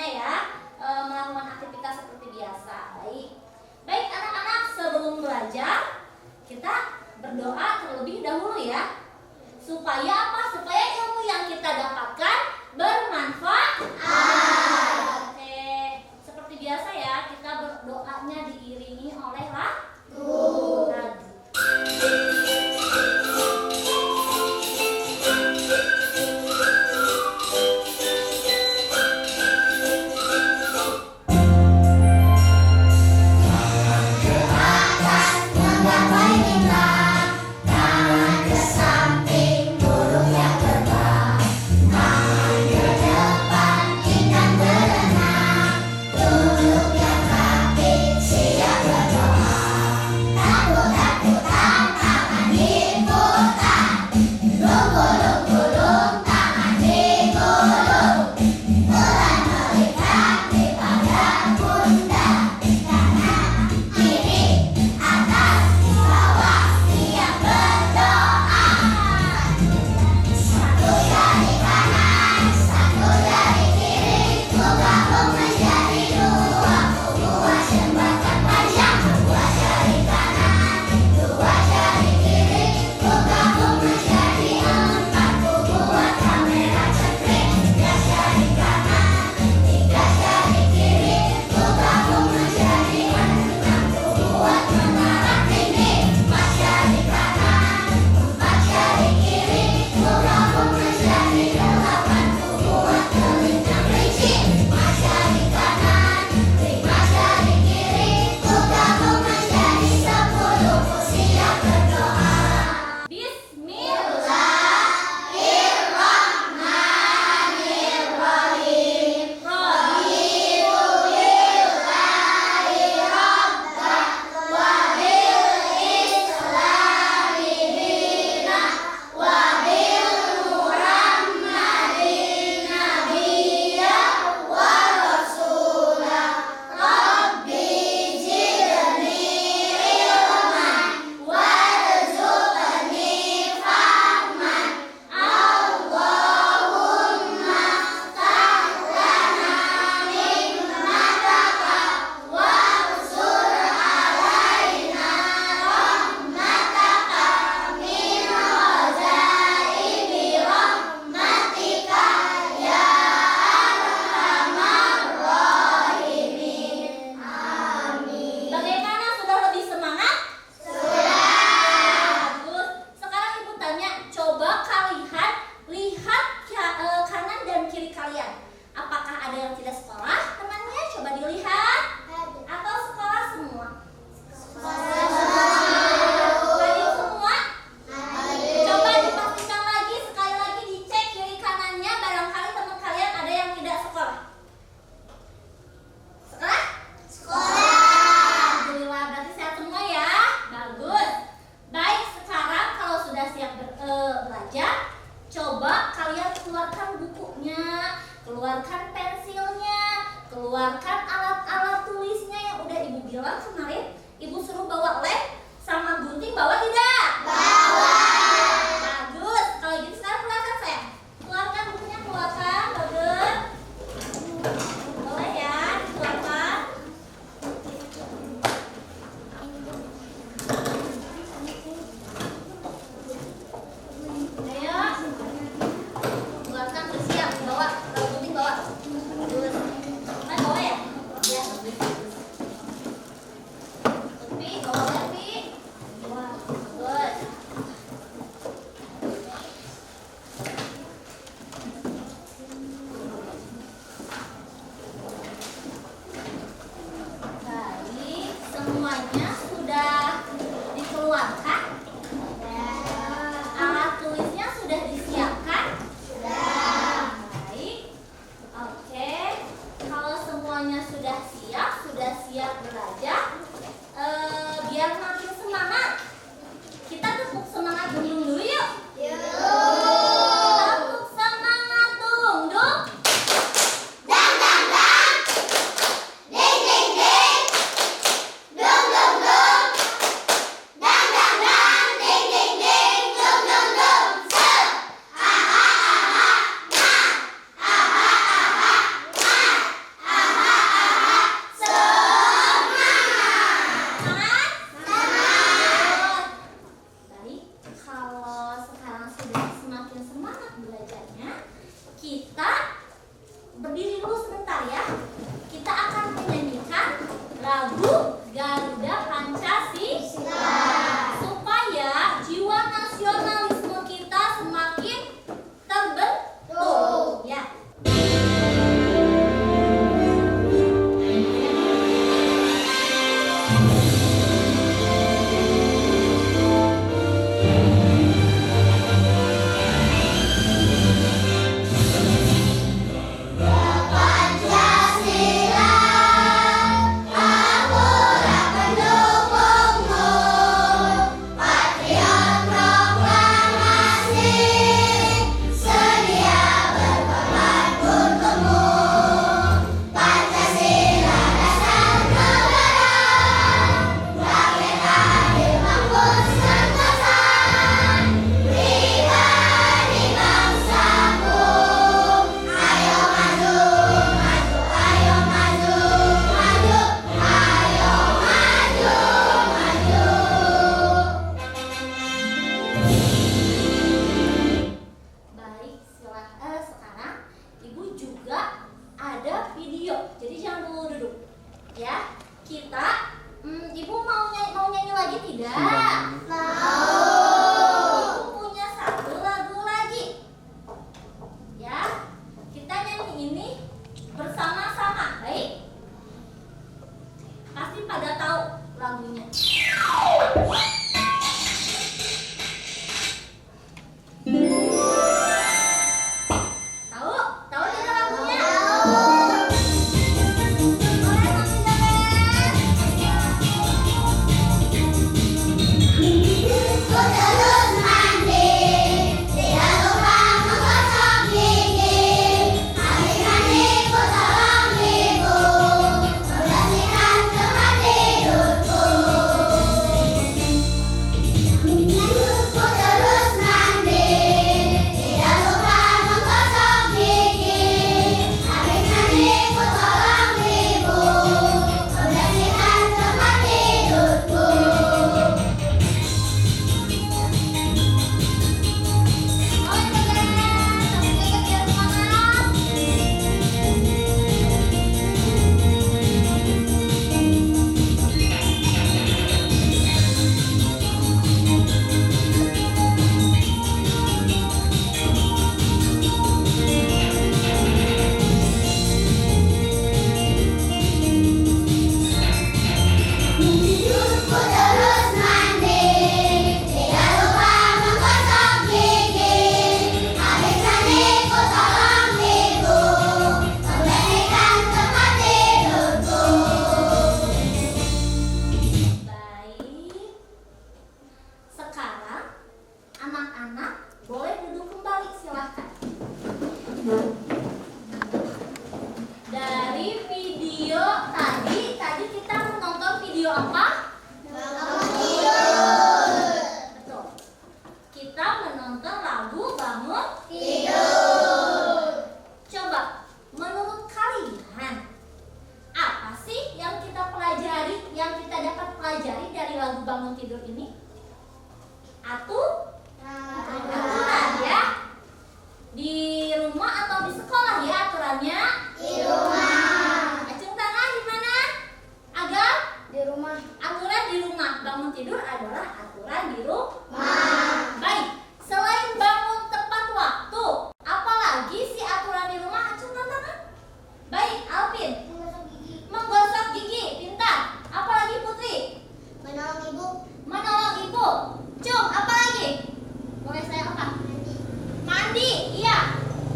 semuanya ya, melakukan aktivitas seperti biasa. Baik anak-anak, sebelum belajar kita berdoa terlebih dahulu ya. Supaya apa? Supaya ilmu yang kita dapatkan bermanfaat. Oke, seperti biasa ya, kita berdoanya diiringi oleh lagu. Keluarkan pensilnya, keluarkan alat-alat tulisnya yang udah Ibu bilang kemarin. Ibu suruh bawa lem sama gunting, bawa tidak? Bawa. Bagus. Kalau gitu sekarang keluarkan sayang. Keluarkan bukunya, keluarkan. Bagus. Boleh ya, keluarkan. Ayo. Keluarkan, bersiap, bawa. Bawa. Bagus. Bawa ya? Ya.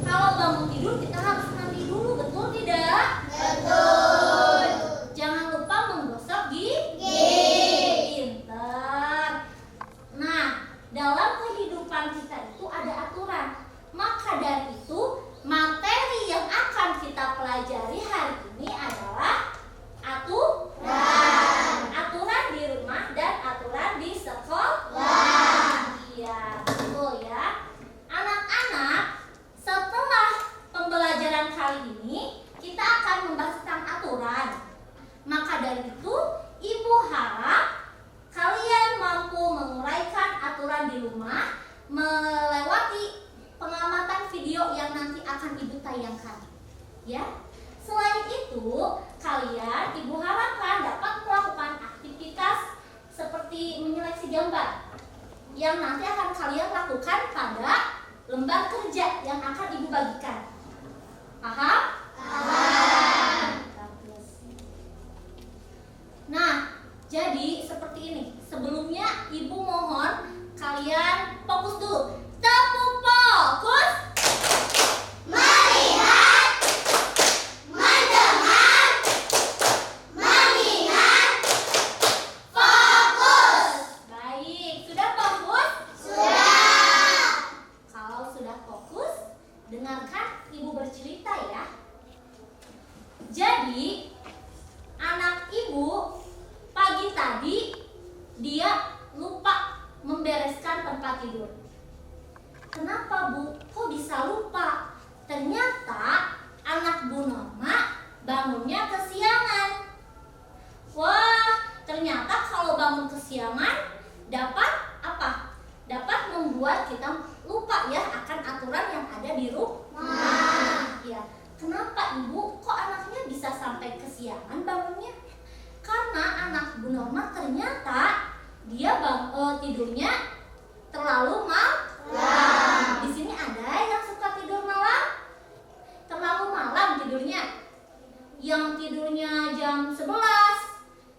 Kalau bangun tidur kita harus mandi dulu, betul tidak? Betul. Jangan lupa menggosok gigi. Pinter. Nah, dalam kehidupan kita itu ada aturan. Maka dari itu, materi yang akan kita pelajari hari ini adalah aturan di rumah dan aturan di sekolah. Iya, betul ya. Anak-anak, setelah pembelajaran kali ini, kita akan membahas tentang aturan. Maka dari itu, Ibu harap kalian mampu menguraikan aturan di rumah melewati pengamatan video yang nanti akan Ibu tayangkan. Ya. Selain itu, kalian Ibu harapkan dapat melakukan aktivitas seperti menyeleksi gambar yang nanti akan kalian lakukan pada lembar kerja yang akan Ibu bagikan. Paham? Paham. Bagus. Nah, jadi seperti ini. Sebelumnya Ibu mohon kalian fokus dulu. Tepuk fokus. Melihat, mendengar, mengingat, fokus. Baik, sudah fokus? Sudah. Kalau sudah fokus, dengarkan Ibu bercerita ya. Jadi, anak Ibu pagi tadi dia lupa membereskan tempat tidur. Kenapa Bu? Kok bisa lupa? Ternyata anak Bu Norma bangunnya kesiangan. Wah, ternyata kalau bangun kesiangan dapat apa? Dapat membuat kita lupa ya akan aturan yang ada di rumah. Ya, kenapa Ibu kok anaknya bisa sampai kesiangan bangunnya? Karena anak Bu Norma ternyata dia tidurnya terlalu malam. Di sini ada yang suka tidur malam? Terlalu malam tidurnya. Yang tidurnya jam 11,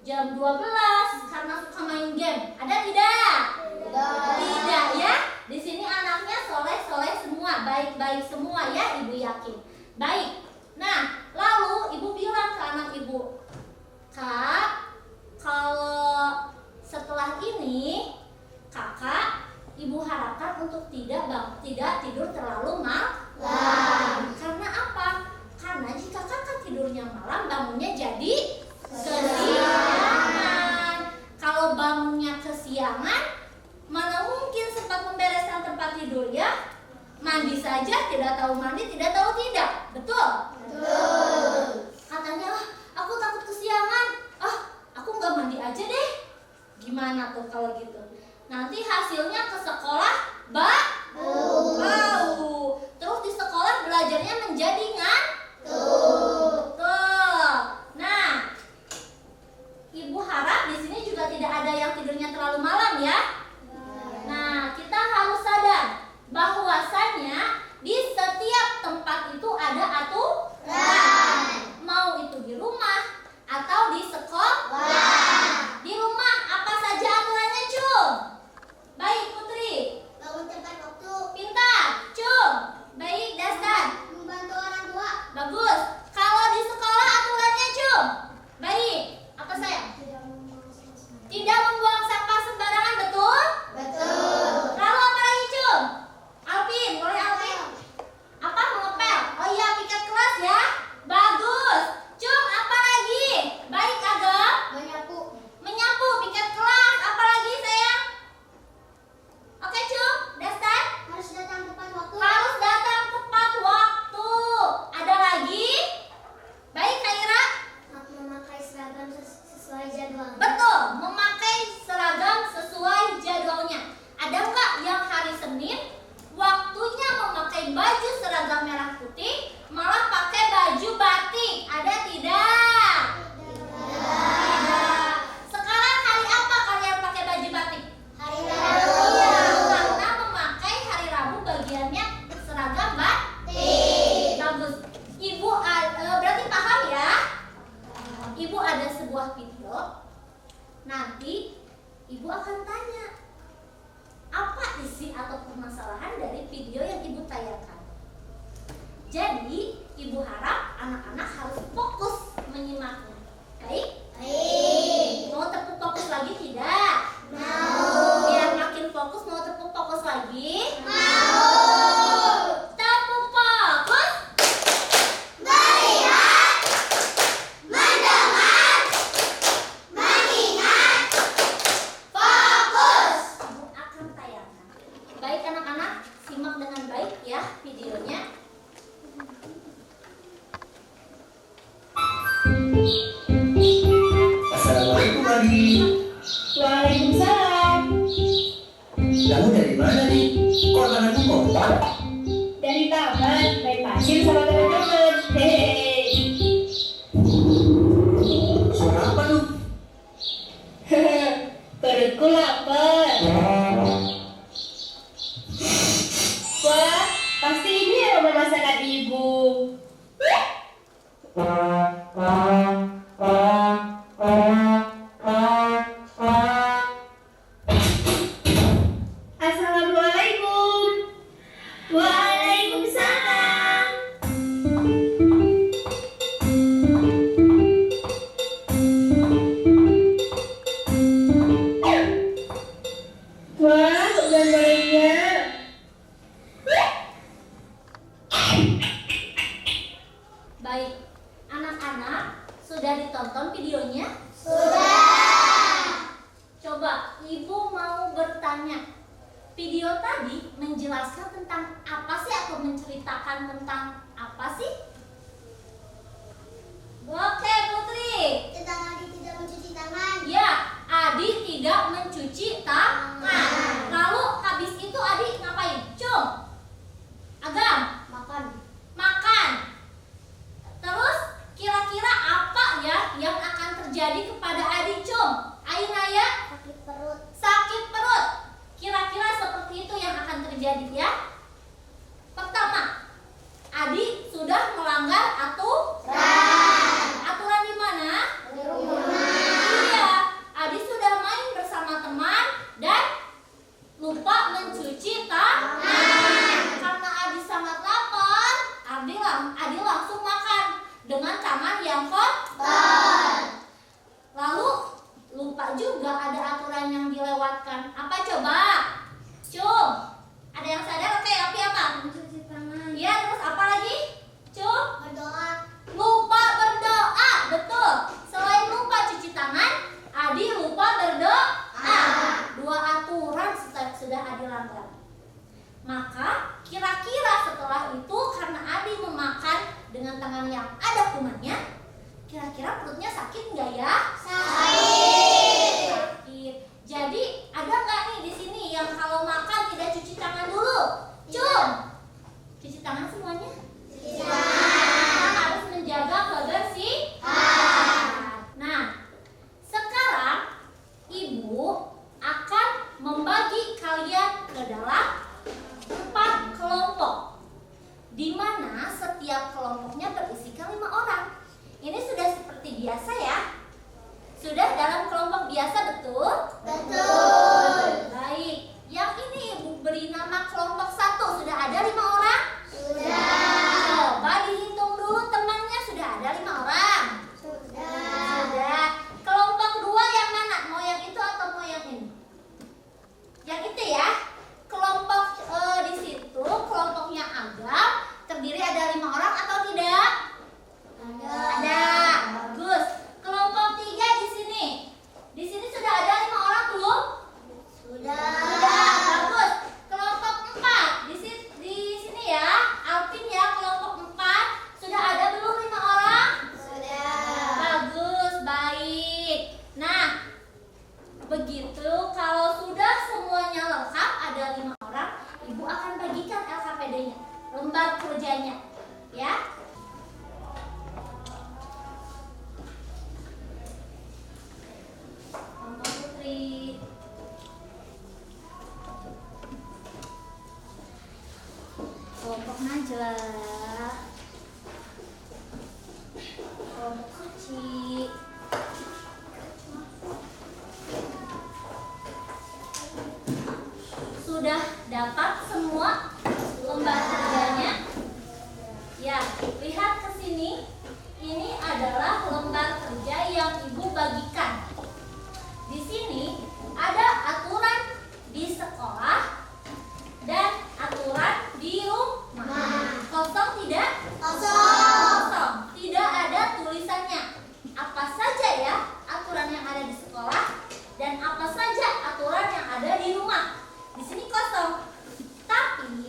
jam 12 karena suka main game. Ada tidak? Tidak ya. Di sini anaknya soleh-soleh semua, baik-baik semua ya, Ibu yakin. Baik. Nah, lalu Ibu bilang ke anak Ibu, Kak, kalau setelah ini Kakak Ibu harapkan untuk tidak tidur terlalu malam. Karena apa? Karena jika Kakak tidurnya malam, bangunnya jadi kesiangan. Kalau bangunnya kesiangan, mana mungkin sempat membereskan tempat tidur ya? Mandi saja tidak tahu mandi, tidak tahu tidak. Betul? Betul. Katanya, aku takut kesiangan. Aku nggak mandi aja deh. Gimana tuh kalau gitu? Nanti hasilnya ke sekolah bau. Terus di sekolah belajarnya menjadi ngantuk. Betul. Nah, Ibu harap di sini juga tidak ada yang tidurnya terlalu malam ya. Nah, kita harus sadar bahwasannya di setiap tempat itu ada aturan. Mau itu di rumah atau di sekolah. Di rumah apa saja aturannya, Cum? Baik, Putri. Bangun tepat waktu. Pintar, Cum. Baik, Dastan. Membantu orang tua. Bagus. Kalau di sekolah aturannya, Cum? Baik. Apa sayang? Tidak membuang sampah sembarangan, betul? Betul. Lalu apa lagi, Cum? Alvin, boleh Alvin? Apa mengepel? Oh iya, piket kelas ya videonya. Assalamualaikum Adi. Waalaikumsalam. Kamu dari mana nih? Kok tanganmu kotor? Dari taman main pasir sama teman-teman. Hehehe. Suara apa tuh? Perutku lapar. Wah, pasti ini aroma masakan ibu. Assalamualaikum. Waalaikumsalam. Wah, gambarnya. Baik, anak-anak sudah ditonton videonya? Sudah. Coba ibu mau bertanya, video tadi menjelaskan tentang apa sih atau menceritakan tentang apa sih? Oke Putri. Tentang Adi tidak mencuci tangan. Ya, Adi tidak mencuci tangan. Lalu habis itu Adi ngapain? Cung, Agam, Makan. makan. Terus kira-kira apa ya yang akan terjadi kepada Adi, Cung? Ayo Naya, Sakit perut. sakit perut. Kira-kira seperti itu yang akan terjadi ya. Pertama, Adi sudah melanggar aturan di mana? Di rumah. Iya, Adi sudah main bersama teman dan lupa mencuci tangan. Karena Adi sangat lapar, Adi langsung makan dengan tangan yang kotor. Lalu lupa juga ada aturan yang dilewatkan. Apa coba? Cung, ada yang sadar? Oke, tapi apa? Mencuci tangan. Iya, terus apa lagi? Cung, Berdoa. lupa berdoa. Betul. Selain lupa cuci tangan, Adi lupa berdoa. Dua aturan sudah Adi langgar. Maka kira-kira setelah itu karena Adi memakan dengan tangan yang ada kumannya, kira-kira perutnya sakit nggak ya? Sakit. Jadi ada nggak nih di sini yang kalau makan tidak cuci tangan dulu? Cung, cuci tangan semuanya. Kita harus menjaga kebersihan. Nah, sekarang ibu akan membagi kalian ke dalam 4 kelompok, di mana setiap kelompoknya berisikan 5 orang. Ini sudah seperti biasa ya. Sudah dalam kelompok biasa, betul? Betul. Baik. Yang ini ibu beri nama kelompok 1. Sudah ada 5 orang? Sudah. Coba dihitung dulu temannya, sudah ada 5 orang? Sudah. Sudah. Kelompok 2 yang mana? Mau yang itu atau mau yang ini? Yang itu ya. Kelompok di situ kelompoknya Agam terdiri ada 5 orang atau tidak? Ada. Bagus. Kelompok 3 di sini. Di sini sudah ada 5 orang belum? Sudah. Sudah. Bagus. Kelompok 4 di sini ya. Alvin ya, kelompok 4 sudah ada belum 5 orang? Sudah. Bagus, baik. Nah, begitu kalau sudah semuanya lengkap ada 5 orang, ibu akan bagikan LKPD-nya, lembar kerjanya, ya. Kelompok Putri. Kelompok Najla. Kelompok Suci. Sudah dapat semua lembar kerjanya? Ya, lihat ke sini. Ini adalah lembar kerja yang ibu bagikan. Di sini ada aturan di sekolah dan aturan di rumah. Kosong tidak? Kosong. Tidak ada tulisannya. Apa saja ya aturan yang ada di sekolah dan apa saja aturan yang ada di rumah. Di sini kosong. Tapi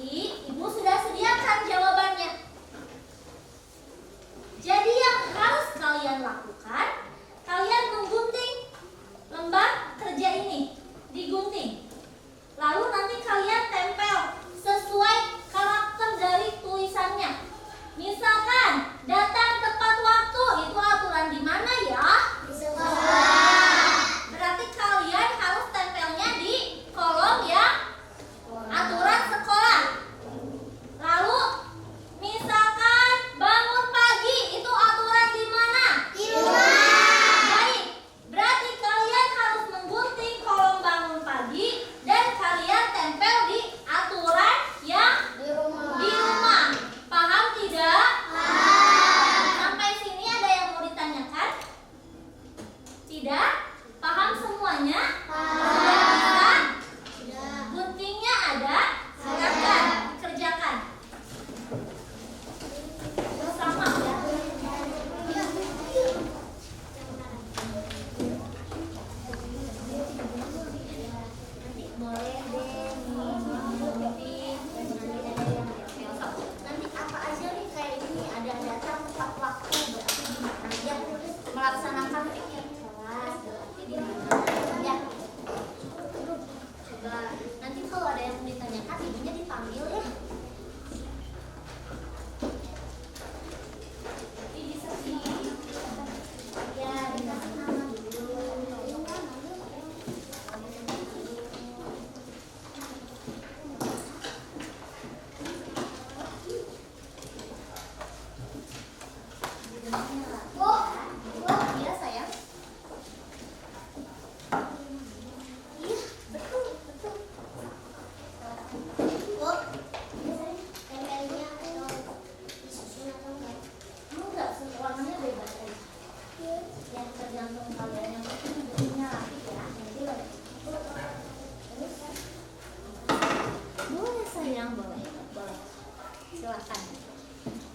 silakan.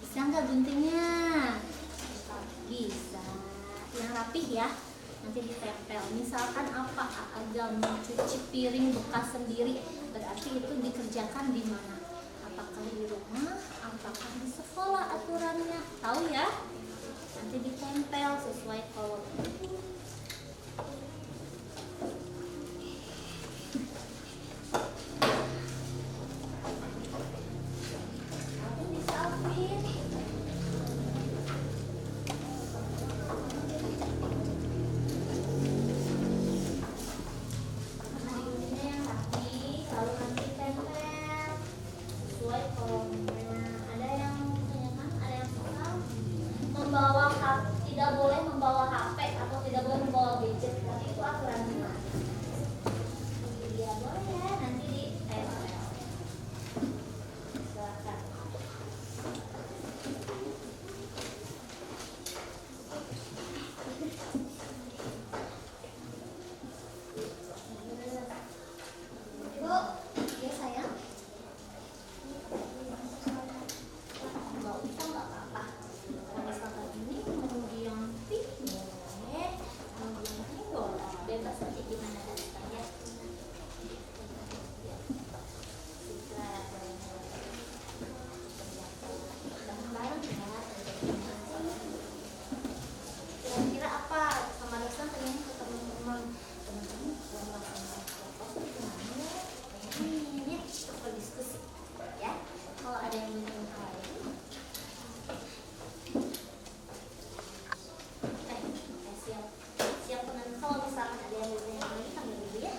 Bisa nggak guntingnya? Bisa. Yang rapih ya. Nanti ditempel. Misalkan apa? Agak mencuci piring bekas sendiri. Berarti itu dikerjakan di mana? Apakah di rumah? Apakah di sekolah aturannya? Tahu ya? Nanti ditempel sesuai kolom. Tidak boleh membawa HP atau tidak boleh membawa gadget, tapi itu aturan gimana? Dia boleh ya, nanti di silakan. Bu, ya sayang. Nggak usah, nggak apa-apa. Kalau misalkan ini mau yang pink boleh, mau yang ini boleh, bebas aja gimana rasanya. Bareng-bareng ya. Kira-kira apa sama dosen pengen ke teman-teman belum lakukan foto gimana ya? Pengennya berdiskusi ya. Kalau ada yang ingin siap teman. Kalau misalkan ada yang bertanya lagi panggil dulu ya.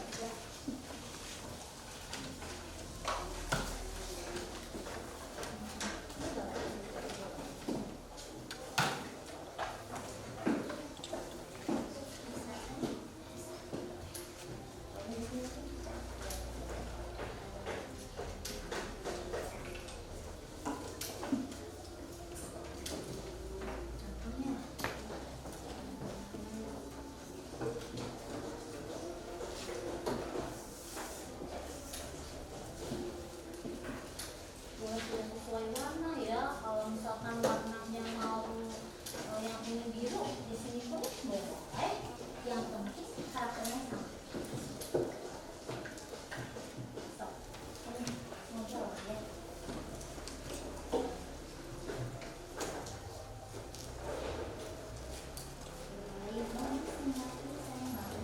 Boleh tidak sesuai warna ya. Kalau misalkan warnanya mau yang ini biru, di sini pun boleh. Yang penting karakternya sama. Stop. Ini ngobrol ya.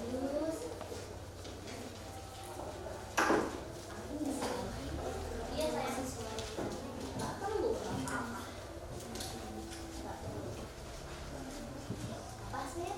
Bagus. Iya saya sesuai. Nggak perlu apa-apa. Nggak perlu. Apa sih?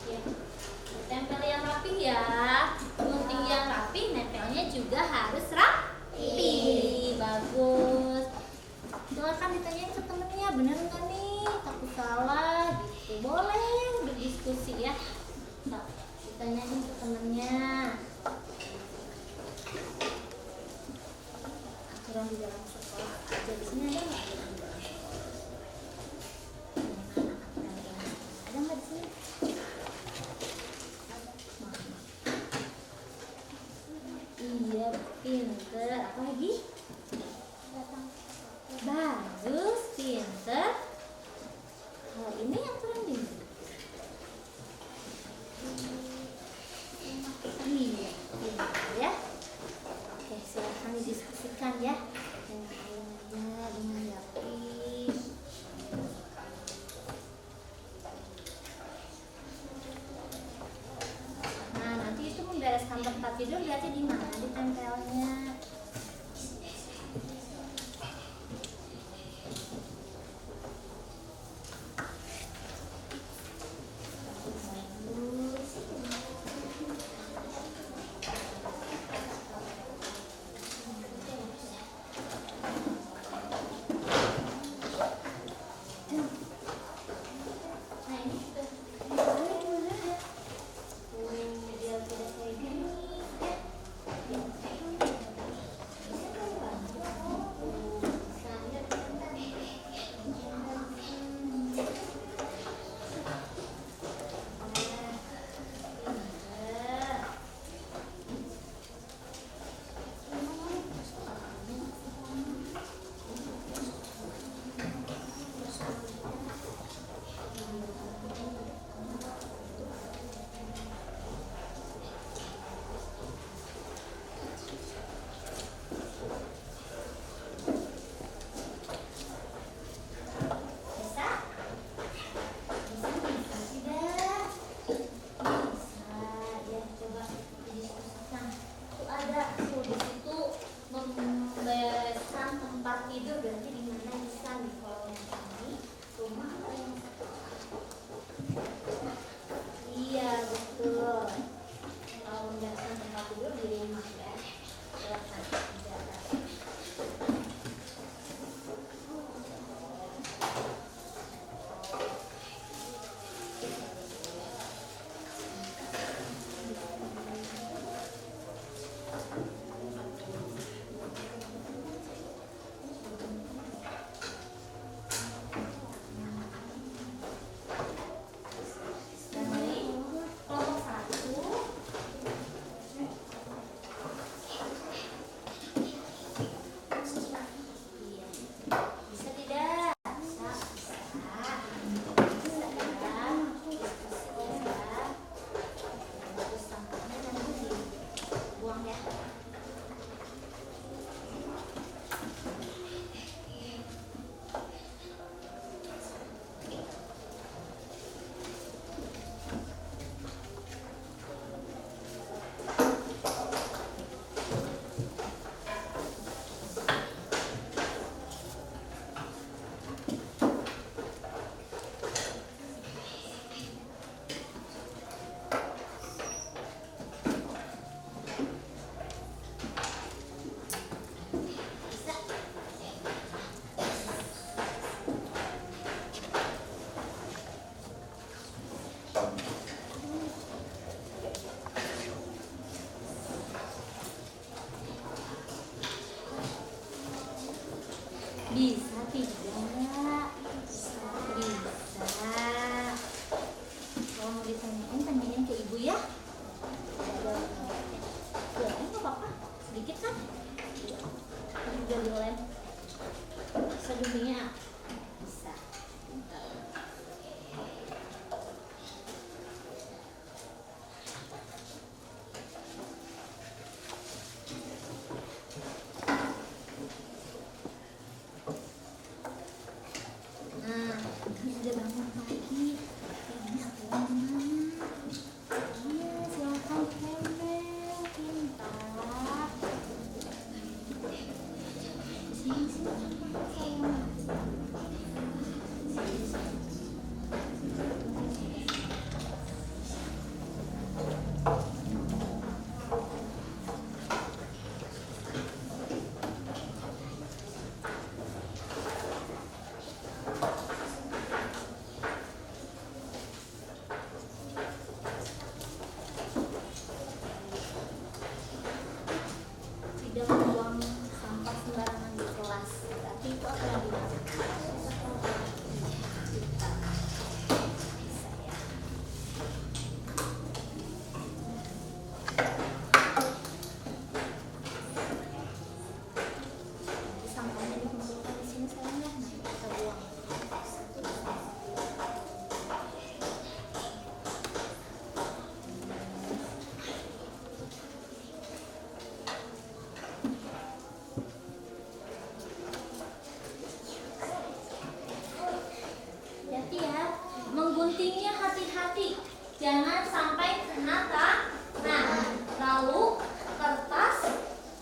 Ya. Tempel yang rapi ya. Gunting yang rapi, nempelnya juga harus rapi. Bagus. Silakan ditanyain ke temennya, bener nggak nih? Takut salah gitu. Boleh berdiskusi ya. Nah, ditanyain ke temennya. Aturan di dalam sekolah aja di sini ada nggak aturan di dalam sekolah? Ada nggak di sini? Iya, pinter. Apa lagi? Bagus, pinter. Kalau ini aturan di mana? Iya, pinter ya. Oke, silakan didiskusikan ya. Dengan dengan rapi. Nah, nanti itu membereskan tempat tidur berarti di mana ditempelnya? Nah, ini sudah biar tidak Bisa tidak? Bisa. Kalau mau ditanyain, tanyain ke ibu ya. Ya, nggak apa-apa. Sedikit kan? Ini juga dilem. Bisa dunia. Bisa. Nah, ini sudah bangun pagi. Ini aturan gimana? Iya, silakan Kemel, pintar. Sini, sayang. Tidak membuang sampah sembarangan di kelas, tapi itu akan dilakukan. Bisa ya. Nanti sampahnya dikumpulkan di sini sayang ya, nanti kita buang. Hati ya, mengguntingnya hati-hati, jangan sampai kena tangan. Lalu kertas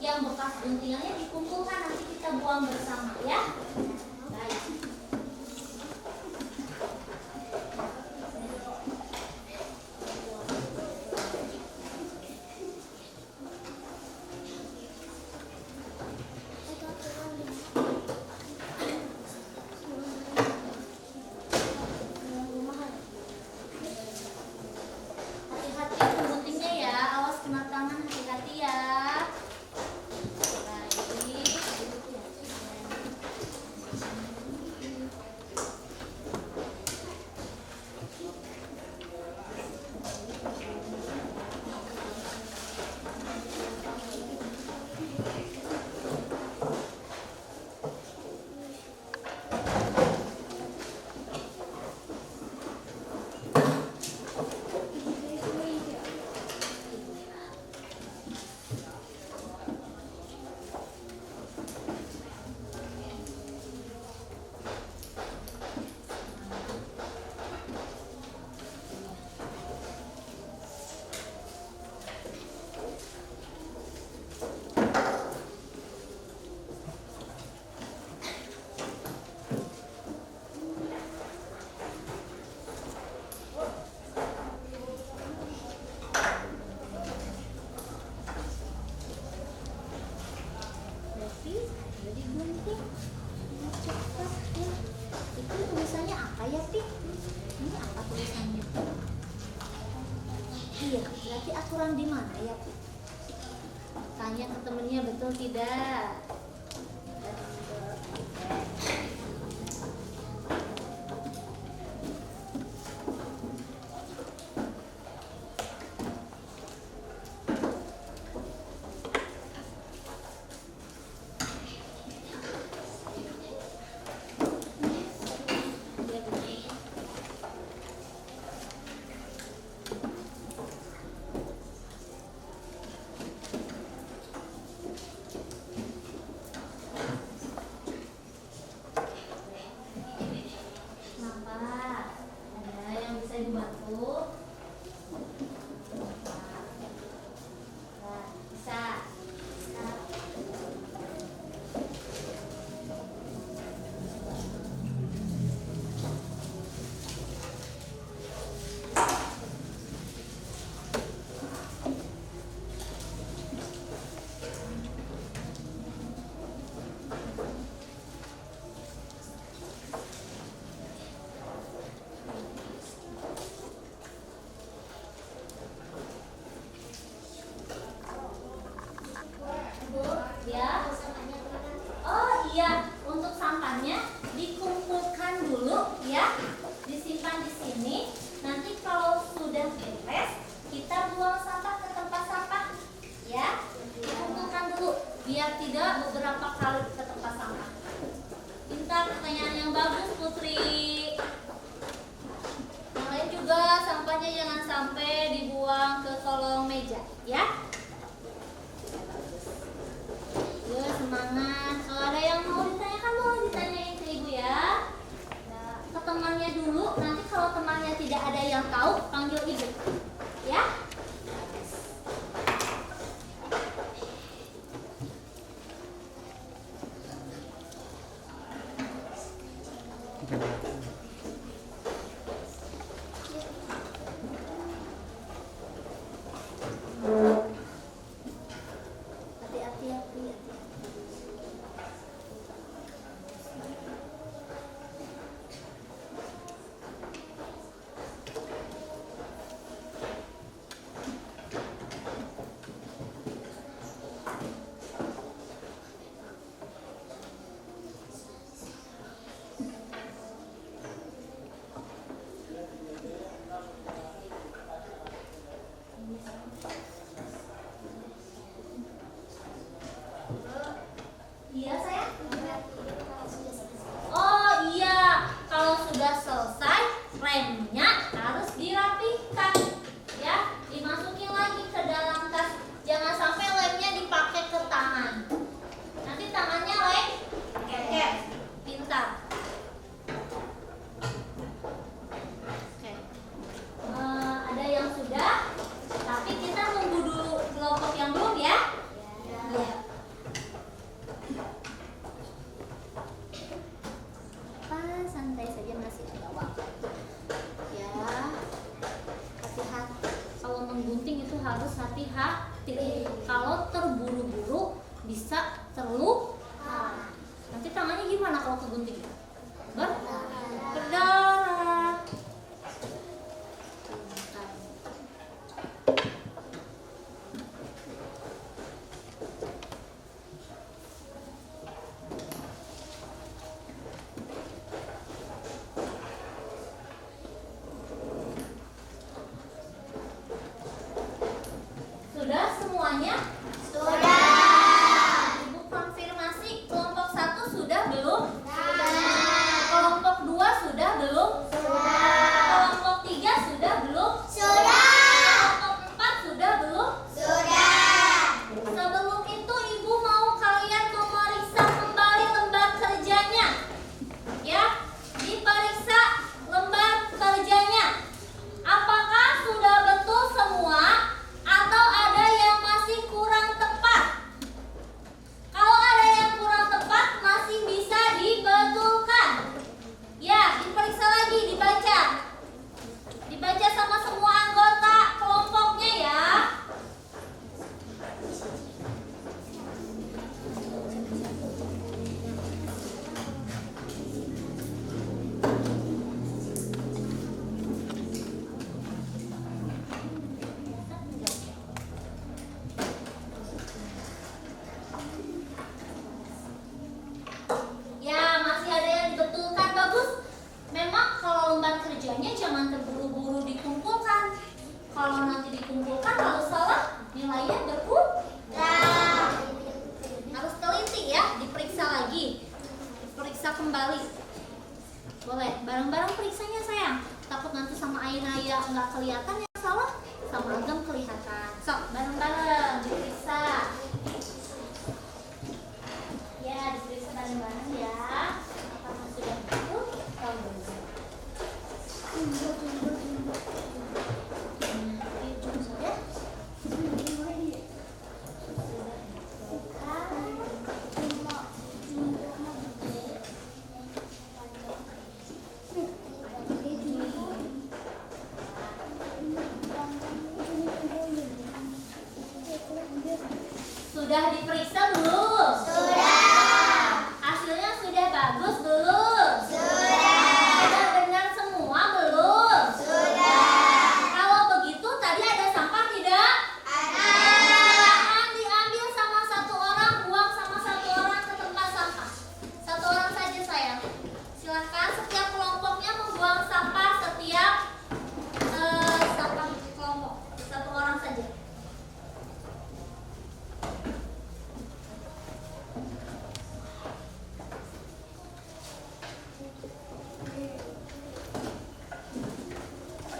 yang bekas guntingannya dikumpulkan, nanti kita buang bersama ya. Baik. Hati-hati mengguntingnya ya, awas kena tangan, hati-hati ya. Baik. Berarti ada digunting. Cepat ya. Itu tulisannya apa ya, Pi? Ini apa tulisannya? Iya, berarti aturan di mana ya, Pi? Tanya ke temennya, betul tidak? Betul. Dia begini. hati-hati. Kalau terburu-buru bisa terluka. Nanti tangannya gimana kalau kegunting? Berdarah. Sudah semuanya? Ibu konfirmasi, kelompok 1 sudah belum? Kelompok 2 sudah belum? Kelompok 3 sudah belum? Kelompok 4 sudah belum? Sebelum itu ibu mau kalian memeriksa kembali lembar kerjanya. Ya, diperiksa lembar kerjanya. Apakah sudah betul semua atau ada yang masih kurang tepat? Kalau ada yang kurang tepat masih bisa dibetulkan. Ya, diperiksa lagi, dibaca. Dibaca sama semua anggota kelompoknya ya. Ya, masih ada yang dibetulkan, bagus. Memang kalau lembar kerjanya jangan terburu-buru dikumpulkan. Kalau nanti dikumpulkan lalu salah, nilainya berkurang. Harus teliti ya, diperiksa lagi. Periksa kembali. Boleh, bareng-bareng periksanya sayang. Takut nanti sama Ainaya nggak kelihatan yang salah, sama Agam kelihatan. Sok, bareng-bareng diperiksa. Ya, diperiksa bareng-bareng ya. Apakah sudah betul? Kalau belum. Sudah? Sudah diperiksa belum? Hasilnya sudah bagus belum? Sudah benar semua belum? Kalau begitu tadi ada sampah tidak? Silakan diambil sama satu orang, buang sama satu orang ke tempat sampah. Satu orang saja sayang. Silakan setiap kelompoknya membuang sampah setiap sampah kelompok. Satu orang saja.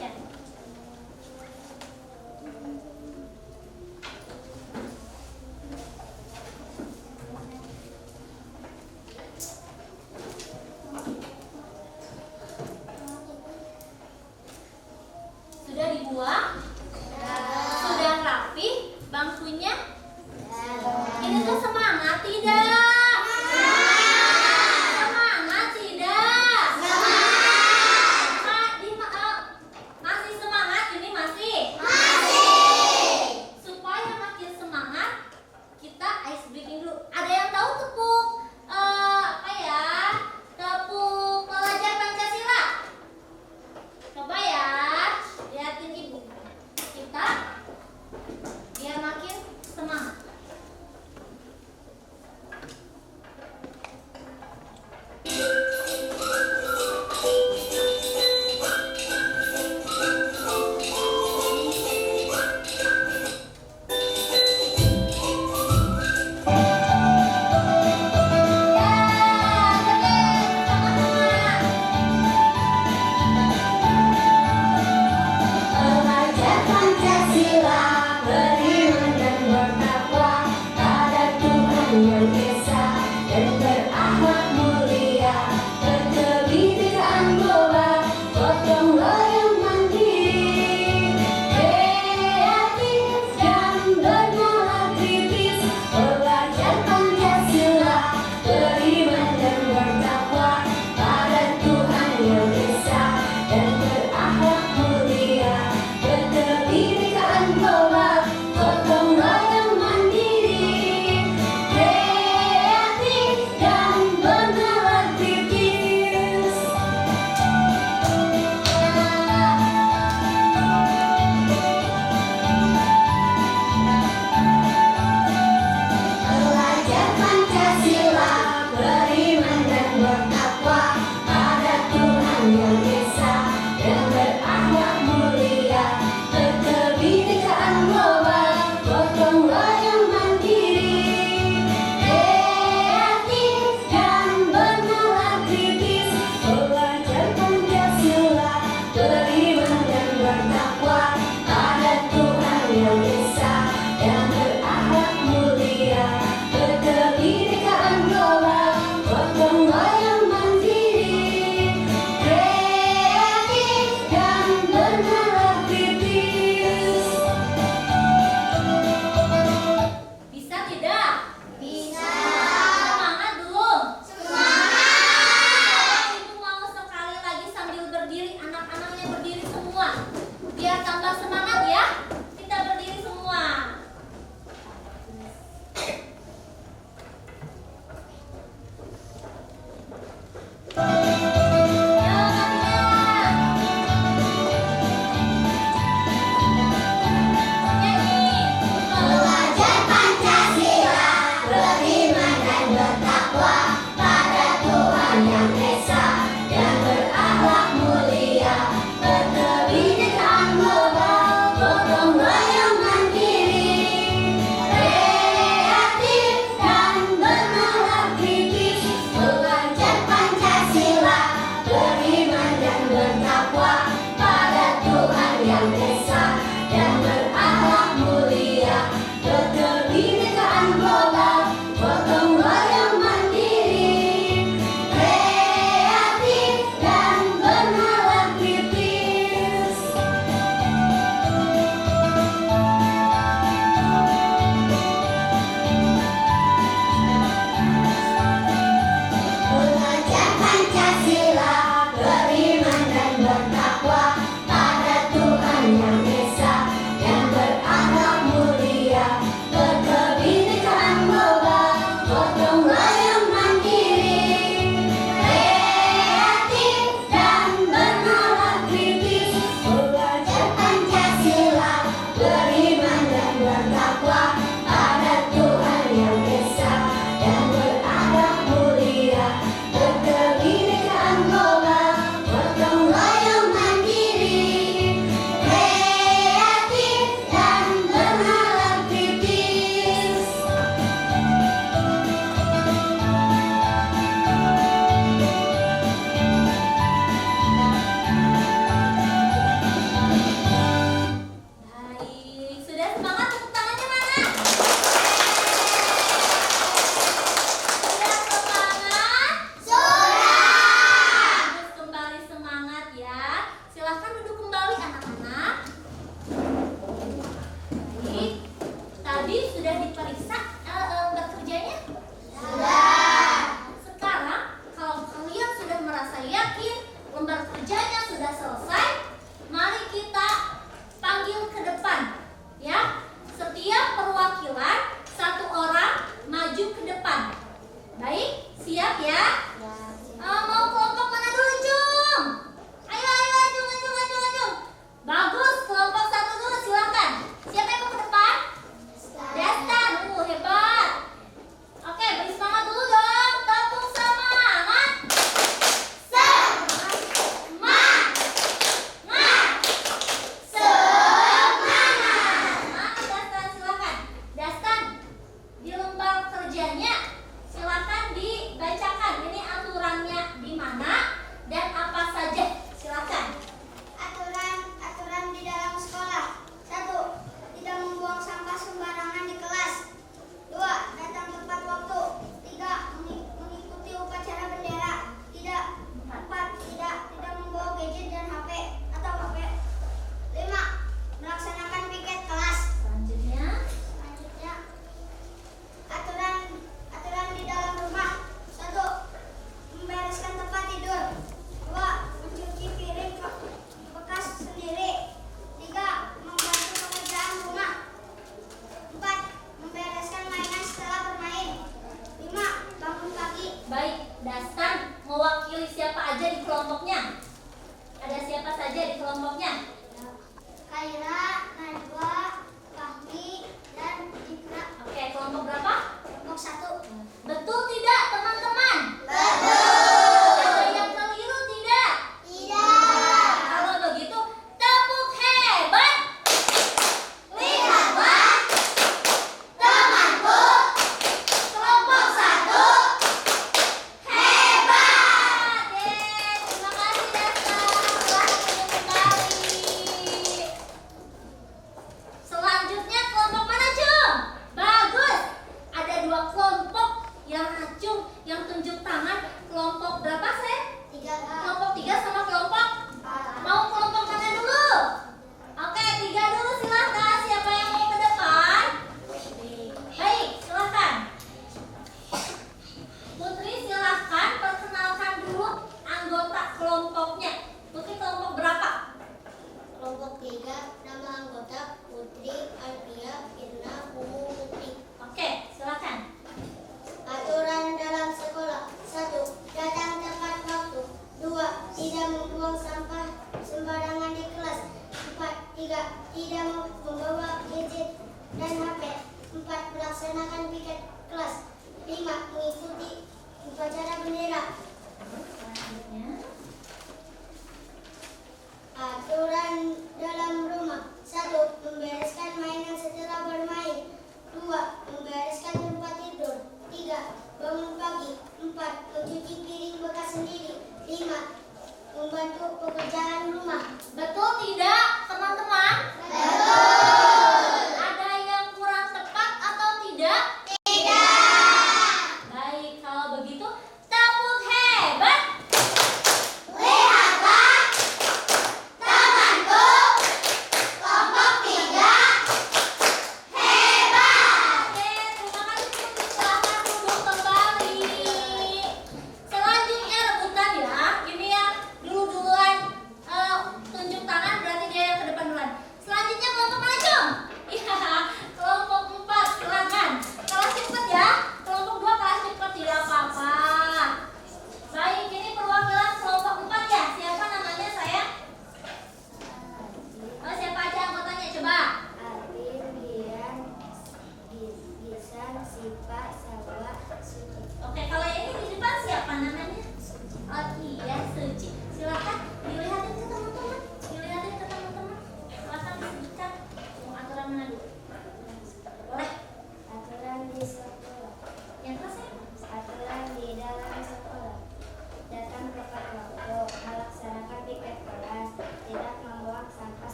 Ya. Sudah dibuang? Sudah rapi bangkunya? Ini tuh semangat tidak? Semangat tidak? Masih semangat ini masih? Supaya makin semangat kita ice breaking dulu. Ada yang tahu tepuk apa ya? Tepuk pelajar Pancasila. Coba ya, lihatin ibu. Kita biar makin semangat. sudah diperiksa lembar kerjanya? Sudah. Sekarang kalau kalian sudah merasa yakin lembar kerjanya sudah selesai, mari kita panggil ke depan, ya. Setiap perwakilan satu orang maju ke depan. Baik, siap ya? Mau kelompok mana dulu, Cung? Ayo, Cung. Bagus, kelompok satu dulu, silakan. Siapa yang mau ke depan? Dastan, hebat.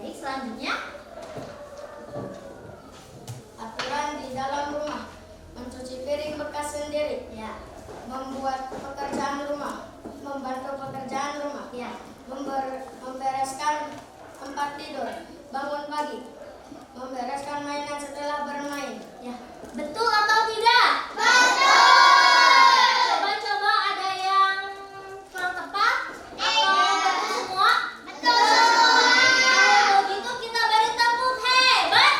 Baik, selanjutnya. Aturan di dalam rumah. Mencuci piring bekas sendiri. Ya. Membuat pekerjaan rumah. Membantu pekerjaan rumah. Ya. Membereskan tempat tidur. Bangun pagi. Membereskan mainan setelah bermain. Ya. Betul atau tidak? Coba ada yang kurang tepat atau betul semua? Kalau begitu kita beri tepuk hebat.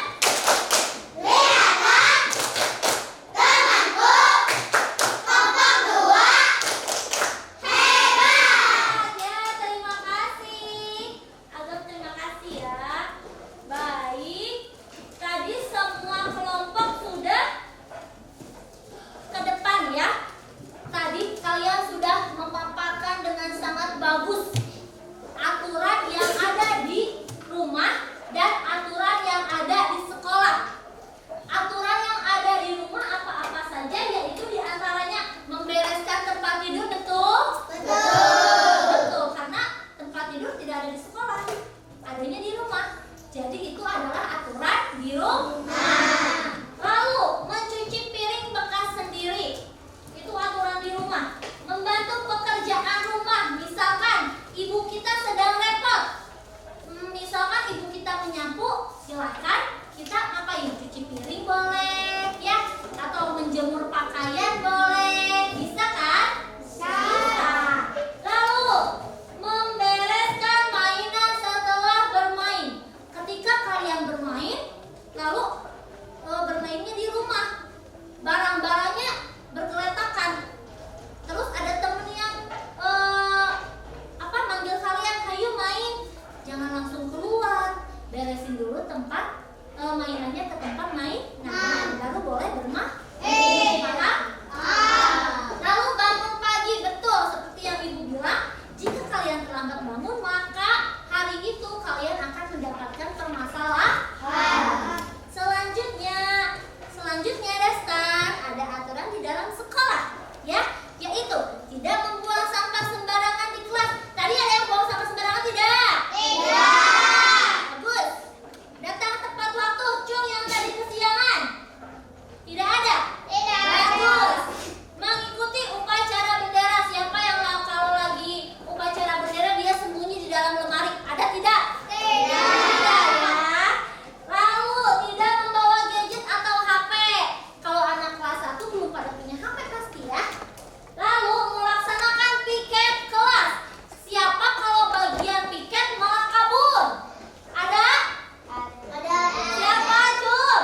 Ya, terima kasih. Agam, terima kasih ya. Baik. Tadi semua kelompok sudah ke depan ya. Tadi kalian sudah memaparkan dengan sangat bagus aturan yang ada di rumah dan aturan yang ada di sekolah. Aturan yang ada di rumah apa-apa saja, yaitu diantaranya membereskan tempat tidur, betul? Betul, karena tempat tidur tidak ada di sekolah, adanya di rumah. Jadi itu adalah aturan di rumah. Lalu mencuci piring bekas sendiri, itu aturan di rumah. Membantu pekerjaan rumah, misalkan ibu kita sedang repot, misalkan ibu kita menyapu, silakan kita ngapain? Cuci piring boleh, ya? Atau menjemur pakaian boleh, bisa kan? Bisa. Lalu membereskan mainan setelah bermain. Ketika kalian bermain, lalu bermainnya di rumah, barang-barangnya bergeletakan. Terus ada temen yang manggil kalian, hayu main. Jangan langsung keluar, beresin dulu tempat mainannya ke tempat mainan, baru boleh bermain. Paham? Lalu bangun pagi, betul seperti yang ibu bilang. Jika kalian terlambat bangun, maka hari itu kalian akan mendapatkan permasalahan. Selanjutnya Dastan, ada aturan di dalam sekolah, ya, yaitu tidak membuang sampah sembarangan di kelas. Tadi ada yang buang sampah sembarangan tidak? Bagus. Datang tepat waktu, cung yang tadi kesiangan. Tidak ada? Bagus. Mengikuti upacara bendera. Siapa yang kalau lagi upacara bendera dia sembunyi di dalam lemari? Ada tidak? Tidak ya. Lalu tidak membawa gadget atau HP. Kalau anak kelas 1 belum pada punya HP pasti ya. Lalu melaksanakan piket kelas. Siapa kalau bagian piket malah kabur? Ada? Siapa, Cum?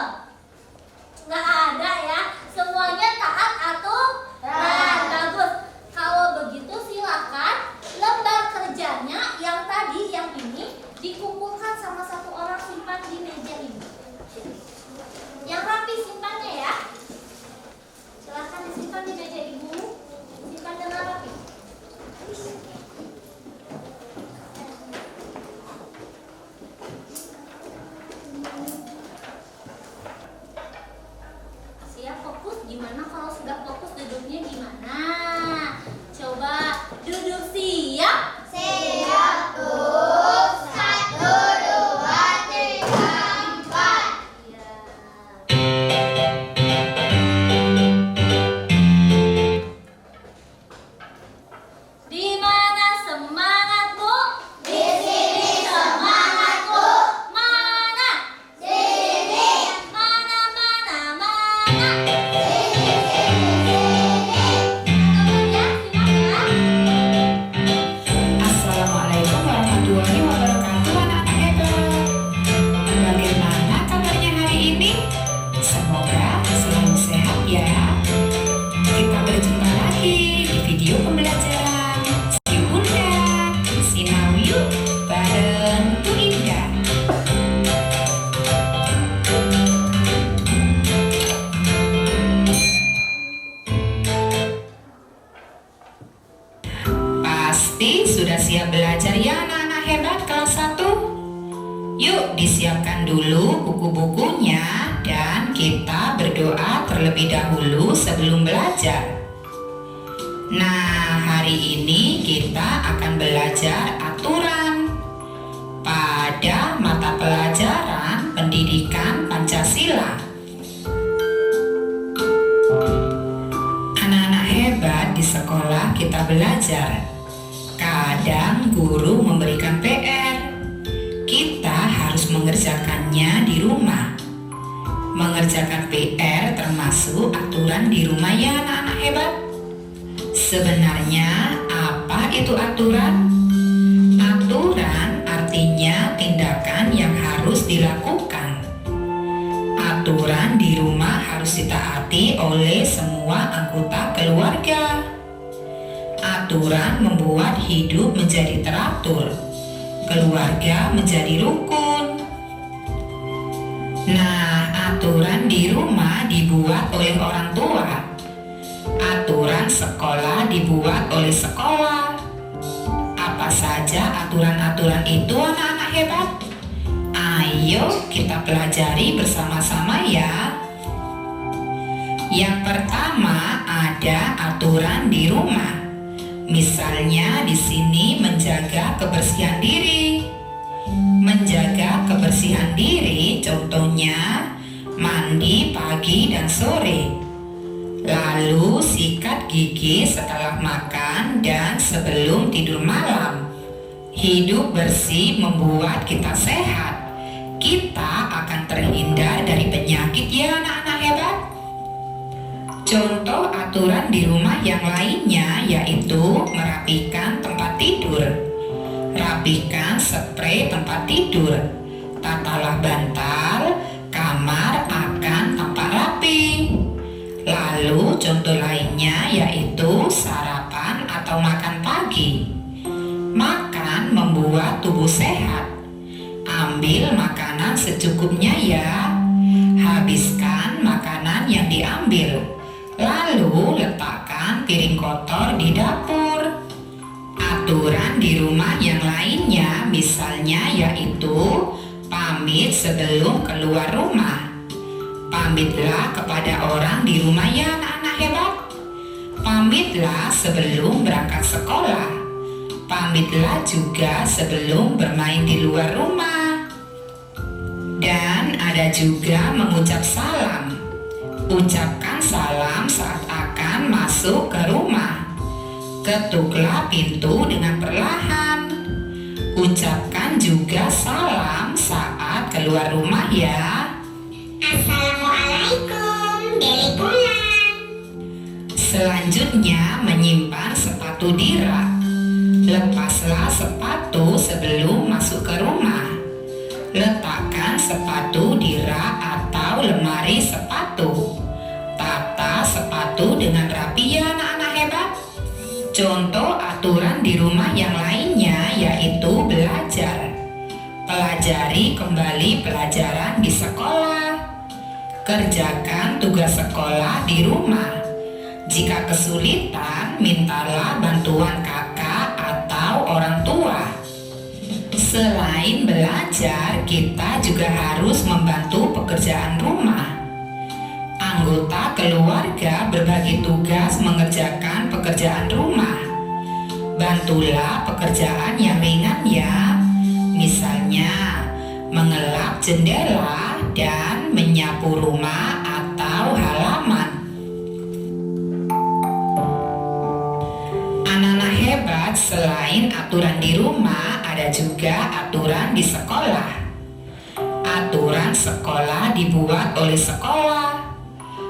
Nggak ada ya. Semuanya taat aturan. Bagus. Kalau begitu silakan lembar kerjanya yang tadi, yang ini dikumpulkan sama satu orang, simpan di meja ini. Yang rapi simpannya ya. Silakan disimpan di meja ibu. Simpan dengan rapi. Siap, fokus. Gimana kalau sudah fokus, duduknya gimana? Coba duduk siap. Ya. Di mana semangat, Bu? Di sini semangat, Bu. Mana? Sini. Mana? Assalamualaikum warahmatullahi wabarakatuh, anak-anak hebat. Bagaimana kabarnya hari ini? Semoga selalu sehat ya. Kita berjumpa lagi di video pembelajaran Si Bunda Sinau Yuk bareng Bu Indah. Pasti sudah siap belajar ya anak-anak hebat kelas 1? Yuk disiapkan dulu buku-bukunya dan kita berdoa terlebih dahulu sebelum belajar. Nah, hari ini kita akan belajar aturan pada mata belajar. Kadang guru memberikan PR. Kita harus mengerjakannya di rumah. Mengerjakan PR termasuk aturan di rumah ya anak-anak hebat. Sebenarnya apa itu aturan? Aturan artinya tindakan yang harus dilakukan. Aturan di rumah harus ditaati oleh semua anggota keluarga. Aturan membuat hidup menjadi teratur, keluarga menjadi rukun. Nah, aturan di rumah dibuat oleh orang tua. Aturan sekolah dibuat oleh sekolah. Apa saja aturan-aturan itu anak-anak hebat? Ayo kita pelajari bersama-sama ya. Yang pertama ada aturan di rumah. Misalnya di sini menjaga kebersihan diri. Menjaga kebersihan diri contohnya mandi pagi dan sore. Lalu sikat gigi setelah makan dan sebelum tidur malam. Hidup bersih membuat kita sehat. Kita akan terhindar dari penyakit ya anak-anak hebat. Contoh aturan di rumah yang lainnya yaitu merapikan tempat tidur. Rapikan spray tempat tidur. Tatalah bantal, kamar akan tampak rapi. Lalu contoh lainnya yaitu sarapan atau makan pagi. Makan membuat tubuh sehat. Ambil makanan secukupnya ya. Habiskan makanan yang diambil. Lalu letakkan piring kotor di dapur. Aturan di rumah yang lainnya misalnya yaitu pamit sebelum keluar rumah. Pamitlah kepada orang di rumah ya anak-anak hebat. Pamitlah sebelum berangkat sekolah. Pamitlah juga sebelum bermain di luar rumah. Dan ada juga mengucap salam. Ucapkan salam saat akan masuk ke rumah. Ketuklah pintu dengan perlahan. Ucapkan juga salam saat keluar rumah ya. Assalamualaikum, Deli pulang. Selanjutnya menyimpan sepatu di rak. Lepaslah sepatu sebelum masuk ke rumah. Letakkan sepatu di rak atau lemari sepatu. Tata sepatu dengan rapi ya anak-anak hebat. Contoh aturan di rumah yang lainnya yaitu belajar. Pelajari kembali pelajaran di sekolah. Kerjakan tugas sekolah di rumah. Jika kesulitan, mintalah bantuan kakak atau orang tua. Selain belajar, kita juga harus membantu pekerjaan rumah. Anggota keluarga berbagi tugas mengerjakan pekerjaan rumah. Bantulah pekerjaan yang ringan ya. Misalnya, mengelap jendela dan menyapu rumah atau halaman. Anak-anak hebat, selain aturan di rumah, ada juga aturan di sekolah. Aturan sekolah dibuat oleh sekolah.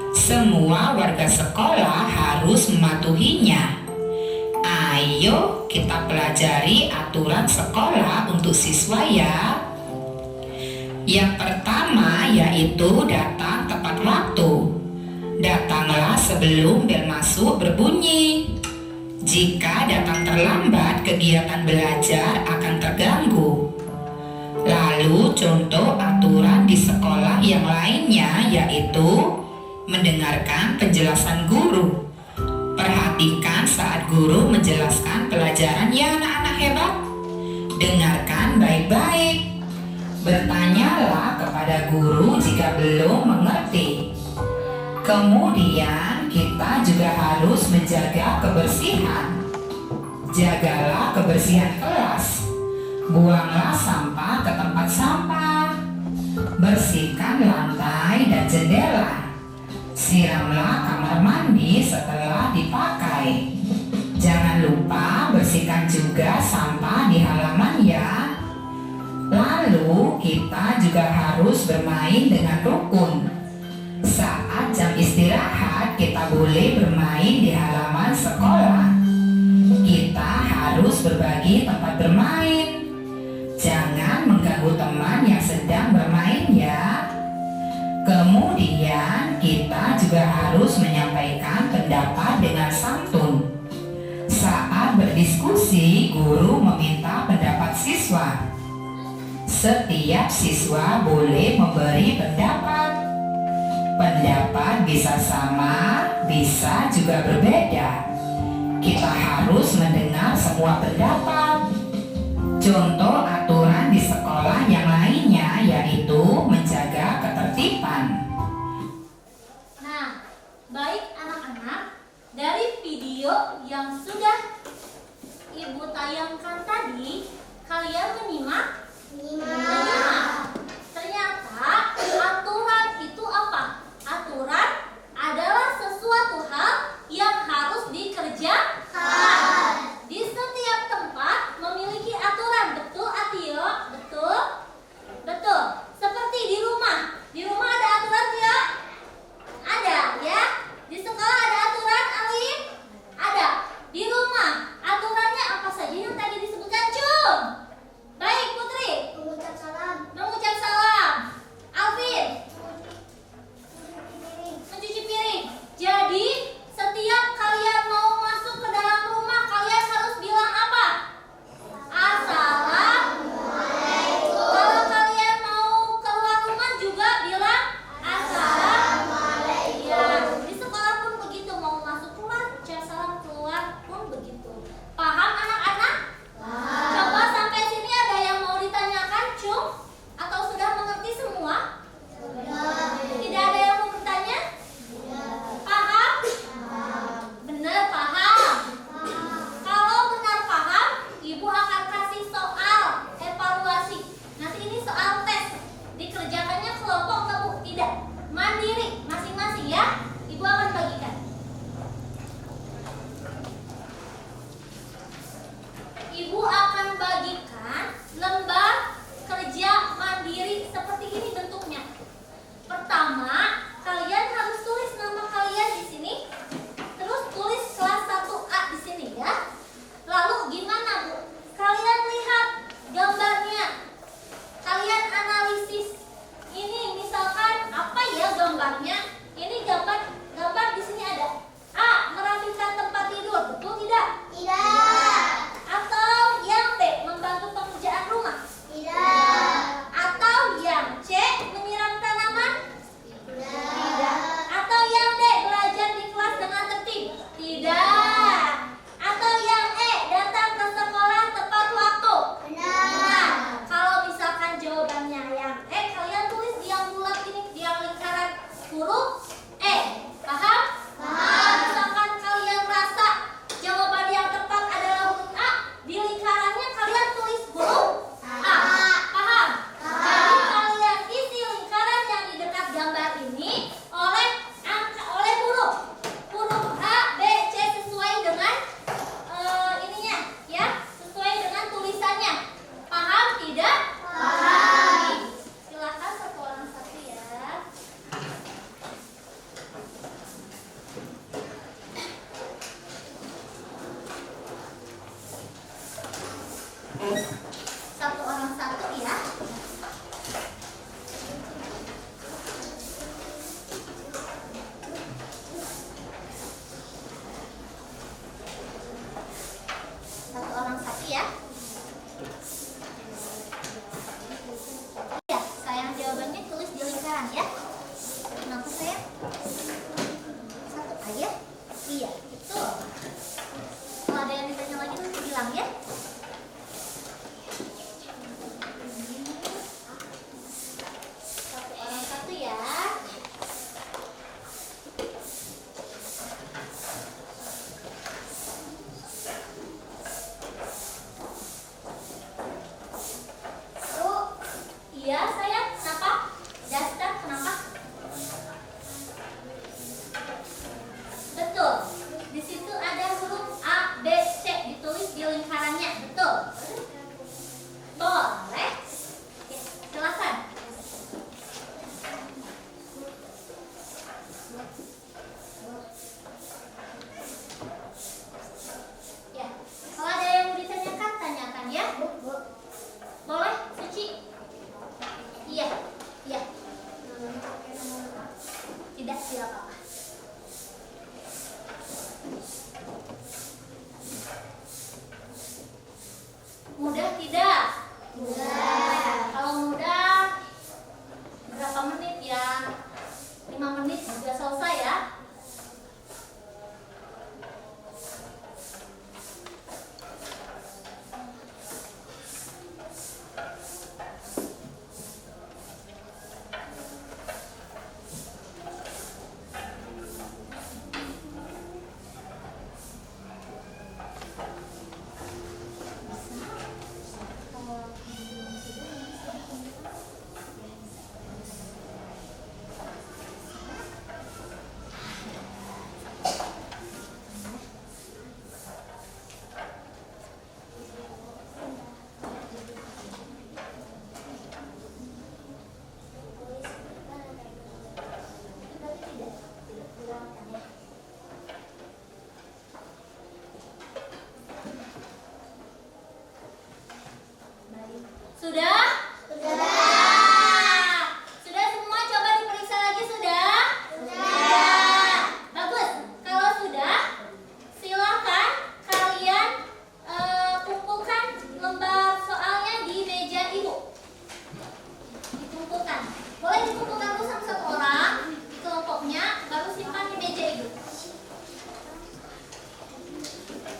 Semua warga sekolah harus mematuhinya. Ayo kita pelajari aturan sekolah untuk siswa ya. Yang pertama yaitu datang tepat waktu. Datanglah sebelum bel masuk berbunyi. Jika datang terlambat, kegiatan belajar akan terganggu. Lalu contoh aturan di sekolah yang lainnya yaitu mendengarkan penjelasan guru. Perhatikan saat guru menjelaskan pelajaran ya anak-anak hebat. Dengarkan baik-baik. Bertanyalah kepada guru jika belum mengerti. Kemudian kita juga harus menjaga kebersihan. Jagalah kebersihan kelas. Buanglah sampah ke tempat sampah. Bersihkan lantai dan jendela. Siramlah kamar mandi setelah dipakai. Jangan Jangan lupa bersihkan juga sampah di halaman ya. Lalu kita juga harus bermain dengan rukun. Saat jam istirahat kita boleh bermain di halaman sekolah. Kita harus berbagi tempat bermain. Jangan mengganggu teman yang sedang bermain ya. Kemudian kita juga harus menyampaikan pendapat dengan santun. Saat berdiskusi, guru meminta pendapat siswa. Setiap siswa boleh memberi pendapat. Pendapat bisa sama, bisa juga berbeda. Kita harus mendengar semua pendapat. Contoh aturan di sekolah yang lainnya yaitu menjaga ketertiban. Nah, baik anak-anak, dari video yang sudah Ibu tayangkan tadi, kalian menyimak? Menyimak. Ternyata aturan itu apa? Aturan adalah sesuatu hal yang harus dikerjakan. Di setiap tempat memiliki aturan, betul Atio? Betul? Betul. Seperti di rumah. Di rumah ada aturan tidak? Ada ya. Di sekolah ada aturan, Alif? Ada. Di rumah aturannya apa saja yang tadi disebutkan, Cum? Baik, Putri. Mengucap salam. Mengucap salam. Alvin. Mencuci piring. Jadi setiap kalian mau masuk ke dalam rumah, kalian harus bilang apa? Assalamualaikum. Kalau kalian mau keluar rumah juga bilang assalamualaikum. Ya, di sekolah pun begitu, mau masuk keluar, ucap salam, keluar pun begitu. Paham anak-anak? Coba sampai sini ada yang mau ditanyakan, Cum? Atau sudah mengerti semua? Tidak ada yang mau bertanya? Paham? Benar paham? Kalau benar paham, Ibu akan kasih soal evaluasi. Nanti ini soal tes. Dikerjakannya kelompok atau tidak? Mandiri, masing-masing ya. Ibu akan bagikan. Ibu akan bagikan lembar kerja mandiri seperti ini bentuknya. Pertama, kalian harus tulis nama kalian di sini. Terus tulis kelas 1A di sini ya. Lalu gimana, Bu? Kalian lihat gambarnya. Kalian analisis. Ini misalkan apa ya gambarnya? Ini gambar di sini ada. A, merapikan tempat tidur, betul tidak? Tidak. Atau yang B, membantu pekerjaan rumah? Tidak. Atau yang C, menyiram tanaman? Tidak. Atau yang D, belajar di kelas dengan tertib? Tidak. Atau yang E, datang ke sekolah tepat waktu? Benar. Kalau misalkan jawabannya yang E, kalian tulis di yang bulat ini, di yang lingkaran huruf E. Paham? Paham. Misalkan kalian rasa jawaban yang tepat adalah huruf A, di lingkarannya kalian tulis huruf A. Paham? Jadi kalian isi lingkaran yang di dekat gambar ini oleh huruf A, B, C sesuai dengan ininya ya, sesuai dengan tulisannya. Paham tidak? Paham. Silakan satu orang satu ya. Satu orang satu ya. Satu orang satu ya. Ya, sayang jawabannya tulis di lingkaran ya. Kenapa sayang? Satu aja? Iya, betul. Kalau ada yang ditanya lagi nanti bilang ya. Kalau mudah berapa menit ya? 5 menit juga selesai ya. Sudah? Sudah semua coba diperiksa lagi sudah? Bagus. Kalau sudah, silakan kalian kumpulkan lembar soalnya di meja ibu. Dikumpulkan. Boleh dikumpulkan dulu satu-satu orang di kelompoknya, baru simpan di meja ibu.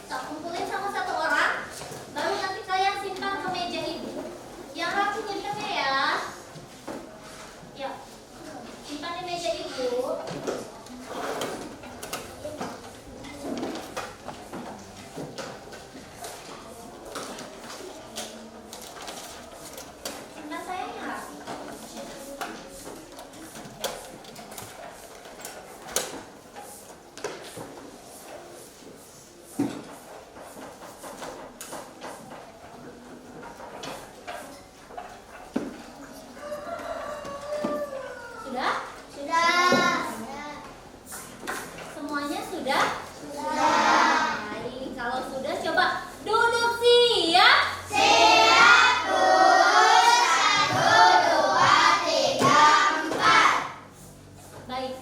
Tak kumpulin sama satu orang, baru nanti kalian simpan ke meja ibu. Yang rapi nyimpennya ya. Ya. Simpan di meja ibu. Simpan sayangnya rapi. Sudah? Semuanya sudah? Baik, kalau sudah coba duduk siap. Baik,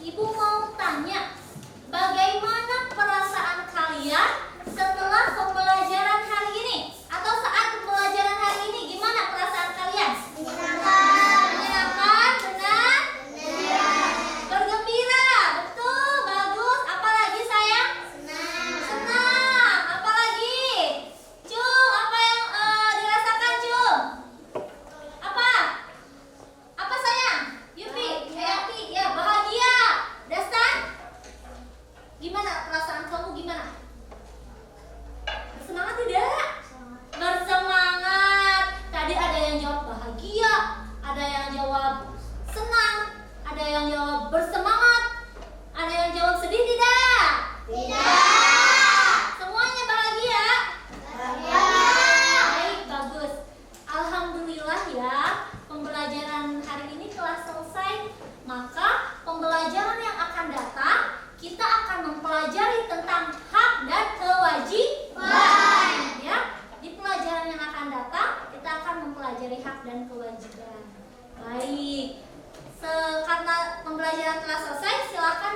Ibu mau tanya, bagaimana perasaan kalian setelah pembelajaran hari ini? Atau saat pembelajaran hari ini, gimana perasaan kalian? Menyenangkan, benar? Bergembira, betul, bagus. Apalagi sayang? Senang. Apalagi? Cung, apa yang dirasakan Cung? Apa? Apa sayang? Yupi, Hayati, ya bahagia. Dastan? Gimana perasaan kamu gimana? Bersemangat tidak? Bersemangat. Tadi ada yang jawab bahagia, ada yang jawab senang, ada yang jawab bersemangat, ada yang jawab sedih tidak? Semuanya bahagia? Baik, bagus. Alhamdulillah ya, pembelajaran hari ini telah selesai. Maka pembelajaran yang akan datang, kita akan mempelajari tentang hak dan kewajiban. Ya, di pelajaran yang akan datang, kita akan mempelajari hak dan kewajiban. Baik, karena pembelajaran telah selesai, silakan